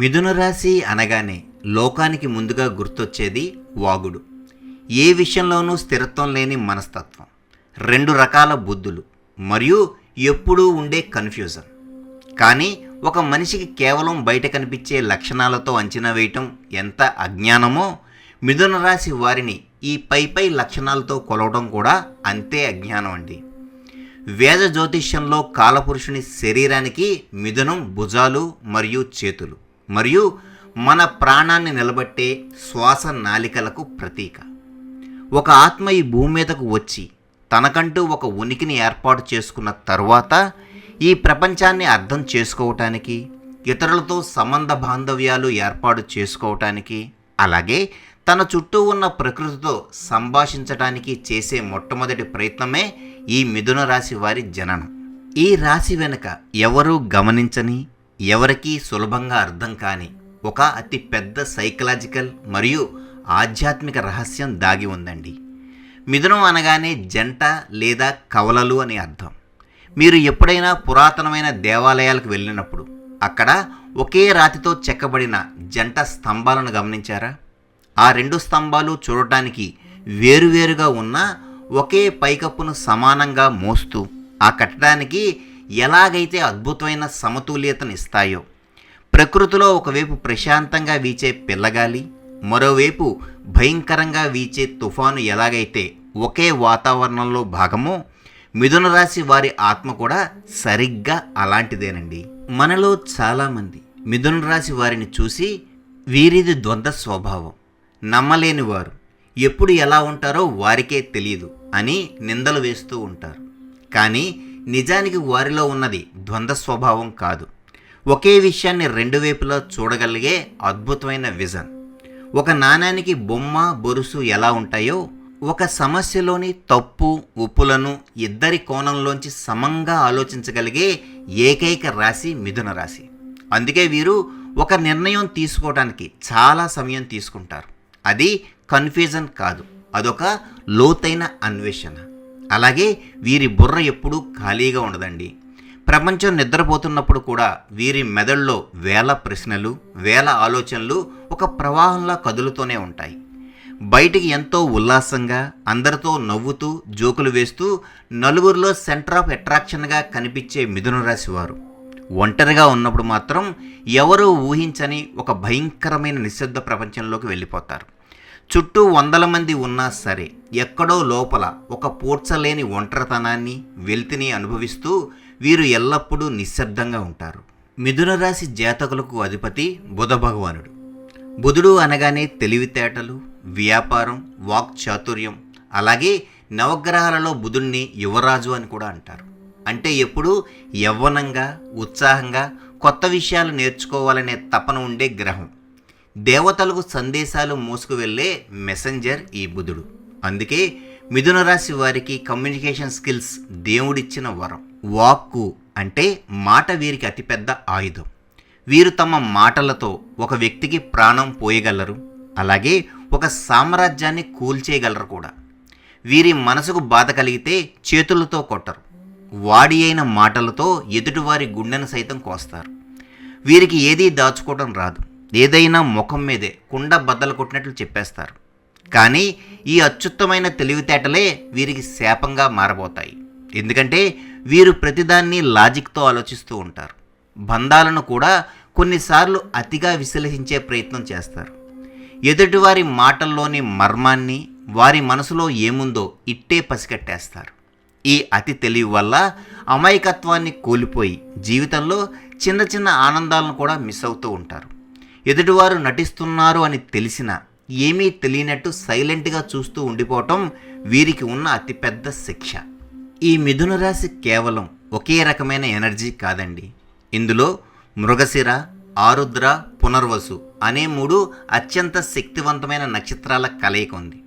మిథున రాశి అనగానే లోకానికి ముందుగా గుర్తొచ్చేది వాగుడు. ఏ విషయంలోనూ స్థిరత్వం లేని మనస్తత్వం, రెండు రకాల బుద్ధులు మరియు ఎప్పుడూ ఉండే కన్ఫ్యూజన్. కానీ ఒక మనిషికి కేవలం బయట కనిపించే లక్షణాలతో అంచనా వేయటం ఎంత అజ్ఞానమో, మిథున రాశి వారిని ఈ పై లక్షణాలతో కొలవడం కూడా అంతే అజ్ఞానం అండి. వేద జ్యోతిష్యంలో కాలపురుషుని శరీరానికి మిథునం భుజాలు మరియు చేతులు, మరియు మన ప్రాణాన్ని నిలబట్టే శ్వాస నాలికలకు ప్రతీక. ఒక ఆత్మ ఈ భూమి మీదకు వచ్చి తనకంటూ ఒక ఉనికిని ఏర్పాటు చేసుకున్న తరువాత ఈ ప్రపంచాన్ని అర్థం చేసుకోవటానికి, ఇతరులతో సంబంధ బాంధవ్యాలు ఏర్పాటు చేసుకోవటానికి, అలాగే తన చుట్టూ ఉన్న ప్రకృతితో సంభాషించటానికి చేసే మొట్టమొదటి ప్రయత్నమే ఈ మిథున రాశి వారి జననం. ఈ రాశి వెనుక ఎవరూ గమనించని, ఎవరికీ సులభంగా అర్థం కాని ఒక అతి పెద్ద సైకలాజికల్ మరియు ఆధ్యాత్మిక రహస్యం దాగి ఉందండి. మిథునం అనగానే జంట లేదా కవలలు అని అర్థం. మీరు ఎప్పుడైనా పురాతనమైన దేవాలయాలకు వెళ్ళినప్పుడు అక్కడ ఒకే రాతితో చెక్కబడిన జంట స్తంభాలను గమనించారా? ఆ రెండు స్తంభాలు చూడటానికి వేరువేరుగా ఉన్న ఒకే పైకప్పును సమానంగా మోస్తూ ఆ కట్టడానికి ఎలాగైతే అద్భుతమైన సమతుల్యతను ఇస్తాయో, ప్రకృతిలో ఒకవైపు ప్రశాంతంగా వీచే పిల్లగాలి, మరోవైపు భయంకరంగా వీచే తుఫాను ఎలాగైతే ఒకే వాతావరణంలో భాగమో, మిథున రాశి వారి ఆత్మ కూడా సరిగ్గా అలాంటిదేనండి. మనలో చాలామంది మిథున రాశి వారిని చూసి వీరిది ద్వంద్వ స్వభావం, నమ్మలేని వారు, ఎప్పుడు ఎలా ఉంటారో వారికే తెలియదు అని నిందలు వేస్తూ ఉంటారు. కానీ నిజానికి వారిలో ఉన్నది ద్వంద్వ స్వభావం కాదు, ఒకే విషయాన్ని రెండు వైపులా చూడగలిగే అద్భుతమైన విజన్. ఒక నాణానికి బొమ్మ బొరుసు ఎలా ఉంటాయో, ఒక సమస్యలోని తప్పు ఉప్పులను ఇద్దరి కోణంలోంచి సమంగా ఆలోచించగలిగే ఏకైక రాశి మిథున రాశి. అందుకే వీరు ఒక నిర్ణయం తీసుకోవడానికి చాలా సమయం తీసుకుంటారు. అది కన్ఫ్యూజన్ కాదు, అదొక లోతైన అన్వేషణ. అలాగే వీరి బుర్ర ఎప్పుడూ ఖాళీగా ఉండదండి. ప్రపంచం నిద్రపోతున్నప్పుడు కూడా వీరి మెదడులో వేల ప్రశ్నలు, వేల ఆలోచనలు ఒక ప్రవాహంలా కదులుతూనే ఉంటాయి. బయటికి ఎంతో ఉల్లాసంగా, అందరితో నవ్వుతూ జోకులు వేస్తూ, నలుగురిలో సెంటర్ ఆఫ్ అట్రాక్షన్గా కనిపించే మిథున రాశి వారు ఒంటరిగా ఉన్నప్పుడు మాత్రం ఎవరూ ఊహించని ఒక భయంకరమైన నిశ్శబ్ద ప్రపంచంలోకి వెళ్ళిపోతారు. చుట్టూ వందల మంది ఉన్నా సరే ఎక్కడో లోపల ఒక పూడ్చలేని ఒంటరితనాన్ని, వెలితిని అనుభవిస్తూ వీరు ఎల్లప్పుడూ నిశ్శబ్దంగా ఉంటారు. మిథున రాశి జాతకులకు అధిపతి బుధ భగవానుడు. బుధుడు అనగానే తెలివితేటలు, వ్యాపారం, వాక్ చాతుర్యం, అలాగే నవగ్రహాలలో బుధుణ్ణి యువరాజు అని కూడా అంటారు. అంటే ఎప్పుడూ యవ్వనంగా, ఉత్సాహంగా కొత్త విషయాలు నేర్చుకోవాలనే తపన ఉండే గ్రహం. దేవతలకు సందేశాలు మోసుకు వెళ్ళే మెసెంజర్ ఈ బుధుడు. అందుకే మిథున రాశి వారికి కమ్యూనికేషన్ స్కిల్స్ దేవుడిచ్చిన వరం. వాక్కు అంటే మాట వీరికి అతిపెద్ద ఆయుధం. వీరు తమ మాటలతో ఒక వ్యక్తికి ప్రాణం పోయగలరు, అలాగే ఒక సామ్రాజ్యాన్ని కూల్చేయగలరు కూడా. వీరి మనసుకు బాధ కలిగితే చేతులతో కొట్టరు, వాడి అయిన మాటలతో ఎదుటివారి గుండెను సైతం కోస్తారు. వీరికి ఏదీ దాచుకోవడం రాదు, ఏదైనా ముఖం మీదే కుండ బద్దలు కొట్టినట్లు చెప్పేస్తారు. కానీ ఈ అత్యుత్తమైన తెలివితేటలే వీరికి శాపంగా మారబోతాయి. ఎందుకంటే వీరు ప్రతిదాన్ని లాజిక్తో ఆలోచిస్తూ ఉంటారు. బంధాలను కూడా కొన్నిసార్లు అతిగా విశ్లేషించే ప్రయత్నం చేస్తారు. ఎదుటివారి మాటల్లోని మర్మాన్ని, వారి మనసులో ఏముందో ఇట్టే పసిగట్టేస్తారు. ఈ అతి తెలివి వల్ల అమాయకత్వాన్ని కోల్పోయి జీవితంలో చిన్న చిన్న ఆనందాలను కూడా మిస్ అవుతూ ఉంటారు. ఎదుటివారు నటిస్తున్నారు అని తెలిసినా ఏమీ తెలియనట్టు సైలెంట్గా చూస్తూ ఉండిపోవటం వీరికి ఉన్న అతిపెద్ద శిక్ష. ఈ మిథున రాశి కేవలం ఒకే రకమైన ఎనర్జీ కాదండి. ఇందులో మృగశిర, ఆరుద్ర, పునర్వసు అనే 3 అత్యంత శక్తివంతమైన నక్షత్రాల కలయిక ఉంది.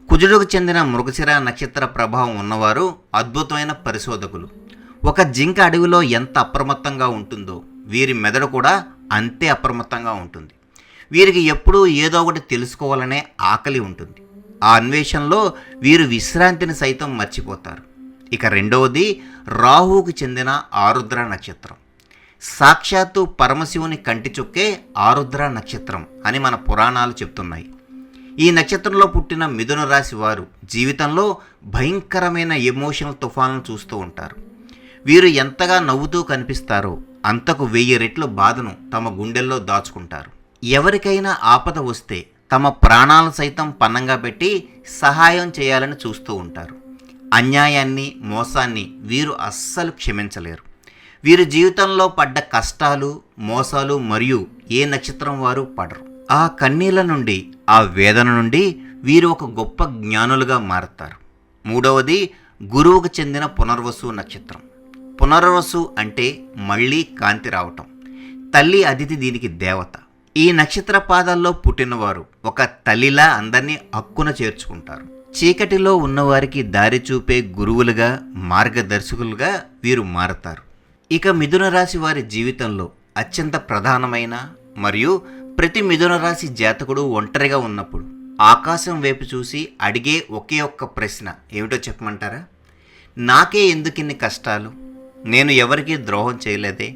కుజుడుకు చెందిన మృగశిర నక్షత్ర ప్రభావం ఉన్నవారు అద్భుతమైన పరిశోధకులు. ఒక జింక అడవిలో ఎంత అప్రమత్తంగా ఉంటుందో వీరి మెదడు కూడా అంతే అప్రమత్తంగా ఉంటుంది. వీరికి ఎప్పుడూ ఏదో ఒకటి తెలుసుకోవాలనే ఆకలి ఉంటుంది. ఆ అన్వేషణలో వీరు విశ్రాంతిని సైతం మర్చిపోతారు. ఇక రెండవది రాహువుకు చెందిన ఆరుద్ర నక్షత్రం. సాక్షాత్తు పరమశివుని కంటి చుక్కే ఆరుద్ర నక్షత్రం అని మన పురాణాలు చెప్తున్నాయి. ఈ నక్షత్రంలో పుట్టిన మిథున రాశి వారు జీవితంలో భయంకరమైన ఎమోషనల్ తుఫాన్లను చూస్తూ ఉంటారు. వీరు ఎంతగా నవ్వుతూ కనిపిస్తారో అంతకు 1000 రెట్లు బాధను తమ గుండెల్లో దాచుకుంటారు. ఎవరికైనా ఆపద వస్తే తమ ప్రాణాలు సైతం పన్నంగా పెట్టి సహాయం చేయాలని చూస్తూ ఉంటారు. అన్యాయాన్ని, మోసాన్ని వీరు అస్సలు క్షమించలేరు. వీరి జీవితంలో పడ్డ కష్టాలు, మోసాలు మరియు ఏ నక్షత్రం వారు పడరు. ఆ కన్నీళ్ల నుండి, ఆ వేదన నుండి వీరు ఒక గొప్ప జ్ఞానులుగా మారతారు. మూడవది గురువుకు చెందిన పునర్వసు నక్షత్రం. పునర్వసు అంటే మళ్ళీ కాంతి రావటం. తల్లి అదితి దీనికి దేవత. ఈ నక్షత్ర పాదాల్లో పుట్టినవారు ఒక తల్లిలా అందరినీ హక్కున చేర్చుకుంటారు. చీకటిలో ఉన్నవారికి దారి చూపే గురువులుగా, మార్గదర్శకులుగా వీరు మారతారు. ఇక మిథున రాశి వారి జీవితంలో అత్యంత ప్రధానమైన మరియు ప్రతి మిథున రాశి జాతకుడు ఒంటరిగా ఉన్నప్పుడు ఆకాశం వైపు చూసి అడిగే ఒకే ఒక్క ప్రశ్న ఏమిటో చెప్పమంటారా? నాకే ఎందుకిన్ని కష్టాలు? నేను ఎవరికీ ద్రోహం చేయలేదే.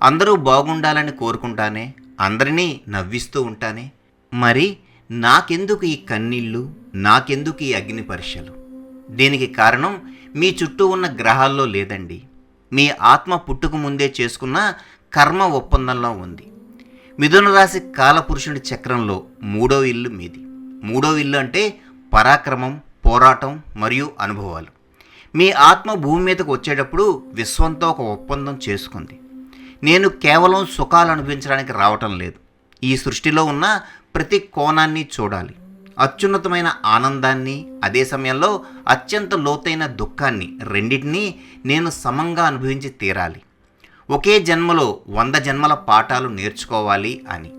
అందరూ బాగుండాలని కోరుకుంటానే, అందరినీ నవ్విస్తూ ఉంటానే. మరి నాకెందుకు ఈ కన్నీళ్ళు? నాకెందుకు ఈ అగ్ని పరీక్షలు? దీనికి కారణం మీ చుట్టూ ఉన్న గ్రహాల్లో లేదండి. మీ ఆత్మ పుట్టుక ముందే చేసుకున్న కర్మ ఒప్పందంలో ఉంది. మిథున రాశి కాలపురుషుడి చక్రంలో 3వ ఇల్లు మీది. 3వ ఇల్లు అంటే పరాక్రమం, పోరాటం మరియు అనుభవాలు. మీ ఆత్మ భూమి మీదకు వచ్చేటప్పుడు విశ్వంతో ఒక ఒప్పందం చేసుకుంది. నేను కేవలం సుఖాలు అనుభవించడానికి రావటం లేదు. ఈ సృష్టిలో ఉన్న ప్రతి కోణాన్ని చూడాలి. అత్యున్నతమైన ఆనందాన్ని, అదే సమయంలో అత్యంత లోతైన దుఃఖాన్ని, రెండింటినీ నేను సమంగా అనుభవించి తీరాలి. ఒకే జన్మలో 100 జన్మల పాఠాలు నేర్చుకోవాలి అని.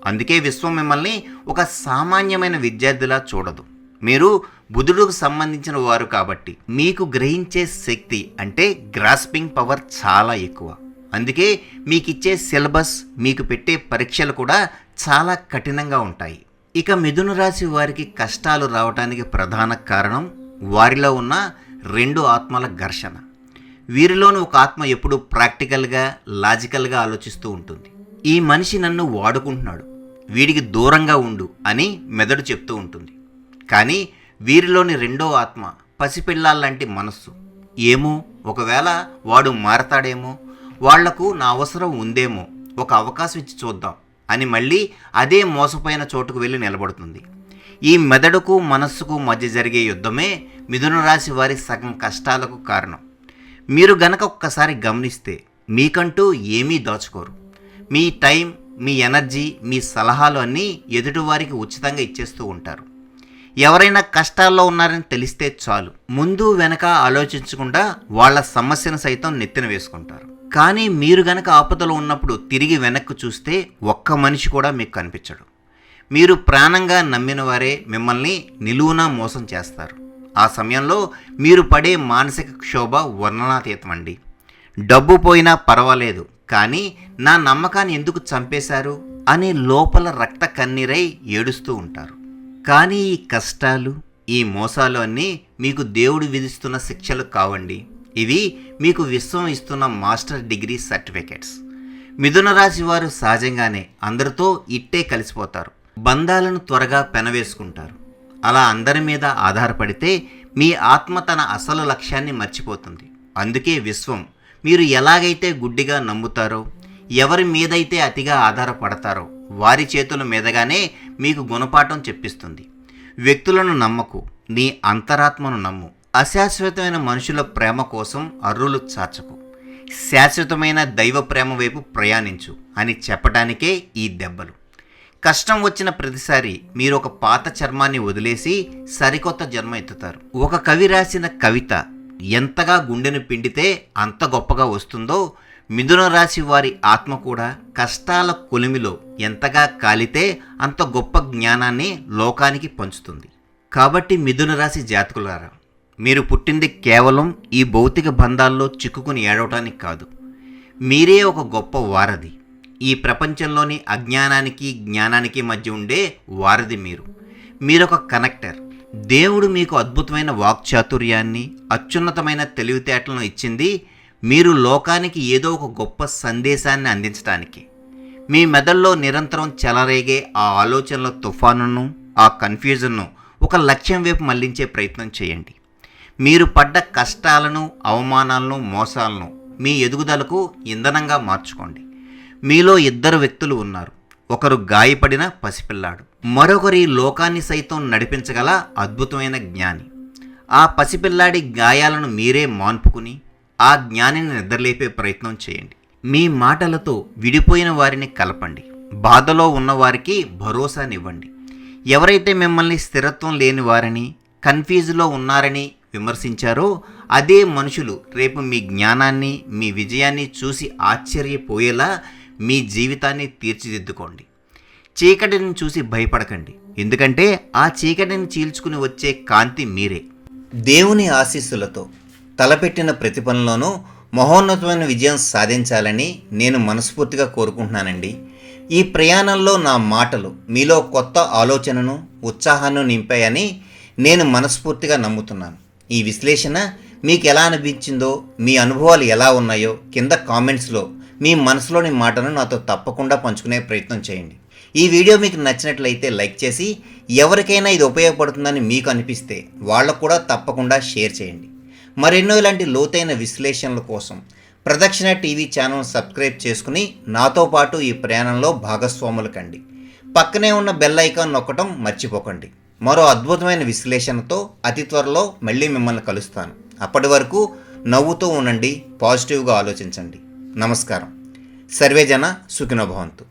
అందుకే విశ్వం మిమ్మల్ని ఒక సామాన్యమైన విద్యార్థిలా చూడదు. మీరు బుధుడుకు సంబంధించిన వారు కాబట్టి మీకు గ్రహించే శక్తి అంటే గ్రాస్పింగ్ పవర్ చాలా ఎక్కువ. అందుకే మీకు ఇచ్చే సిలబస్, మీకు పెట్టే పరీక్షలు కూడా చాలా కఠినంగా ఉంటాయి. ఇక మిథున రాశి వారికి కష్టాలు రావడానికి ప్రధాన కారణం వారిలో ఉన్న 2 ఆత్మల ఘర్షణ. వీరిలోని ఒక ఆత్మ ఎప్పుడూ ప్రాక్టికల్గా, లాజికల్గా ఆలోచిస్తూ ఉంటుంది. ఈ మనిషి నన్ను వాడుకుంటున్నాడు, వీడికి దూరంగా ఉండు అని మెదడు చెప్తూ ఉంటుంది. కానీ వీరిలోని 2వ ఆత్మ పసిపిల్లాల్లాంటి మనస్సు. ఏమో, ఒకవేళ వాడు మారతాడేమో, వాళ్లకు నా అవసరం ఉందేమో, ఒక అవకాశం ఇచ్చి చూద్దాం అని మళ్ళీ అదే మోసపోయిన చోటుకు వెళ్ళి నిలబడుతుంది. ఈ మెదడుకు, మనస్సుకు మధ్య జరిగే యుద్ధమే మిథున రాశి వారి సగం కష్టాలకు కారణం. మీరు గనక ఒక్కసారి గమనిస్తే మీకంటూ ఏమీ దాచుకోరు. మీ టైం, మీ ఎనర్జీ, మీ సలహాలు అన్నీ ఎదుటివారికి ఉచితంగా ఇచ్చేస్తూ ఉంటారు. ఎవరైనా కష్టాల్లో ఉన్నారని తెలిస్తే చాలు, ముందు వెనక ఆలోచించకుండా వాళ్ళ సమస్యను సైతం నెత్తిన వేసుకుంటారు. కానీ మీరు గనక ఆపదలో ఉన్నప్పుడు తిరిగి వెనక్కు చూస్తే ఒక్క మనిషి కూడా మీకు కనిపించడు. మీరు ప్రాణంగా నమ్మిన వారే మిమ్మల్ని నిలువునా మోసం చేస్తారు. ఆ సమయంలో మీరు పడే మానసిక క్షోభ వర్ణనాతీతమండి. డబ్బు పోయినా పర్వాలేదు, కానీ నా నమ్మకాన్ని ఎందుకు చంపేశారు అని లోపల రక్త కన్నీరై ఏడుస్తూ ఉంటారు. కానీ ఈ కష్టాలు, ఈ మోసాలు అన్నీ మీకు దేవుడు విధిస్తున్న శిక్షలు కావండి. ఇవి మీకు విశ్వం ఇస్తున్న మాస్టర్ డిగ్రీ సర్టిఫికెట్స్. మిథున రాశి వారు సహజంగానే అందరితో ఇట్టే కలిసిపోతారు. బంధాలను త్వరగా పెనవేసుకుంటారు. అలా అందరి మీద ఆధారపడితే మీ ఆత్మ తన అసలు లక్ష్యాన్ని మర్చిపోతుంది. అందుకే విశ్వం మీరు ఎలాగైతే గుడ్డిగా నమ్ముతారో, ఎవరి మీదైతే అతిగా ఆధారపడతారో వారి చేతుల మీదగానే మీకు గుణపాఠం చెప్పిస్తుంది. వ్యక్తులను నమ్మకు, నీ అంతరాత్మను నమ్ము. అశాశ్వతమైన మనుషుల ప్రేమ కోసం అర్రులు చాచకు, శాశ్వతమైన దైవ ప్రేమ వైపు ప్రయాణించు అని చెప్పడానికే ఈ దెబ్బలు. కష్టం వచ్చిన ప్రతిసారి మీరు ఒక పాత చర్మాన్ని వదిలేసి సరికొత్త జన్మ ఎత్తుతారు. ఒక కవి రాసిన కవిత ఎంతగా గుండెను పిండితే అంత గొప్పగా వస్తుందో, మిథున రాశి వారి ఆత్మ కూడా కష్టాల కొలిమిలో ఎంతగా కాలితే అంత గొప్ప జ్ఞానాన్ని లోకానికి పంచుతుంది. కాబట్టి మిథున రాశి జాతకులారా, మీరు పుట్టింది కేవలం ఈ భౌతిక బంధాల్లో చిక్కుకుని ఏడవటానికి కాదు. మీరే ఒక గొప్ప వారధి. ఈ ప్రపంచంలోని అజ్ఞానానికి, జ్ఞానానికి మధ్య ఉండే వారధి మీరు. మీరొక కనెక్టర్. దేవుడు మీకు అద్భుతమైన వాక్చాతుర్యాన్ని, అత్యున్నతమైన తెలివితేటలను ఇచ్చింది మీరు లోకానికి ఏదో ఒక గొప్ప సందేశాన్ని అందించడానికి. మీ మెదడులో నిరంతరం చెలరేగే ఆ ఆలోచనల తుఫానును, ఆ కన్ఫ్యూజన్ను ఒక లక్ష్యం వైపు మళ్లించే ప్రయత్నం చేయండి. మీరు పడ్డ కష్టాలను, అవమానాలను, మోసాలను మీ ఎదుగుదలకు ఇంధనంగా మార్చుకోండి. మీలో ఇద్దరు వ్యక్తులు ఉన్నారు. ఒకరు గాయపడిన పసిపిల్లాడు, మరొకరి లోకాన్ని సైతం నడిపించగల అద్భుతమైన జ్ఞాని. ఆ పసిపిల్లాడి గాయాలను మీరే మాన్పుకుని ఆ జ్ఞానిని నిద్రలేపే ప్రయత్నం చేయండి. మీ మాటలతో విడిపోయిన వారిని కలపండి. బాధలో ఉన్నవారికి భరోసానివ్వండి. ఎవరైతే మిమ్మల్ని స్థిరత్వం లేని వారని, కన్ఫ్యూజ్లో ఉన్నారని విమర్శించారో అదే మనుషులు రేపు మీ జ్ఞానాన్ని, మీ విజయాన్ని చూసి ఆశ్చర్యపోయేలా మీ జీవితాన్ని తీర్చిదిద్దుకోండి. చీకటిని చూసి భయపడకండి, ఎందుకంటే ఆ చీకటిని చీల్చుకుని వచ్చే కాంతి మీరే. దేవుని ఆశీస్సులతో తలపెట్టిన ప్రతి పనిలోనూ మహోన్నతమైన విజయం సాధించాలని నేను మనస్ఫూర్తిగా కోరుకుంటున్నానండి. ఈ ప్రయాణంలో నా మాటలు మీలో కొత్త ఆలోచనను, ఉత్సాహాన్ని నింపాయని నేను మనస్ఫూర్తిగా నమ్ముతున్నాను. ఈ విశ్లేషణ మీకు ఎలా అనిపించిందో, మీ అనుభవాలు ఎలా ఉన్నాయో కింద కామెంట్స్లో మీ మనసులోని మాటను నాతో తప్పకుండా పంచుకునే ప్రయత్నం చేయండి. ఈ వీడియో మీకు నచ్చినట్లయితే లైక్ చేసి, ఎవరికైనా ఇది ఉపయోగపడుతుందని మీకు అనిపిస్తే వాళ్ళకు కూడా తప్పకుండా షేర్ చేయండి. మరెన్నో ఇలాంటి లోతైన విశ్లేషణల కోసం ప్రదక్షిణ టీవీ ఛానల్ సబ్స్క్రైబ్ చేసుకుని నాతో పాటు ఈ ప్రయాణంలో భాగస్వాములు కండి. పక్కనే ఉన్న బెల్ ఐకాన్ నొక్కటం మర్చిపోకండి. మరో అద్భుతమైన విశ్లేషణతో అతి త్వరలో మళ్ళీ మిమ్మల్ని కలుస్తాను. అప్పటి వరకు నవ్వుతూ ఉండండి, పాజిటివ్గా ఆలోచించండి. నమస్కారం. సర్వే జన సుఖినో భవంతు.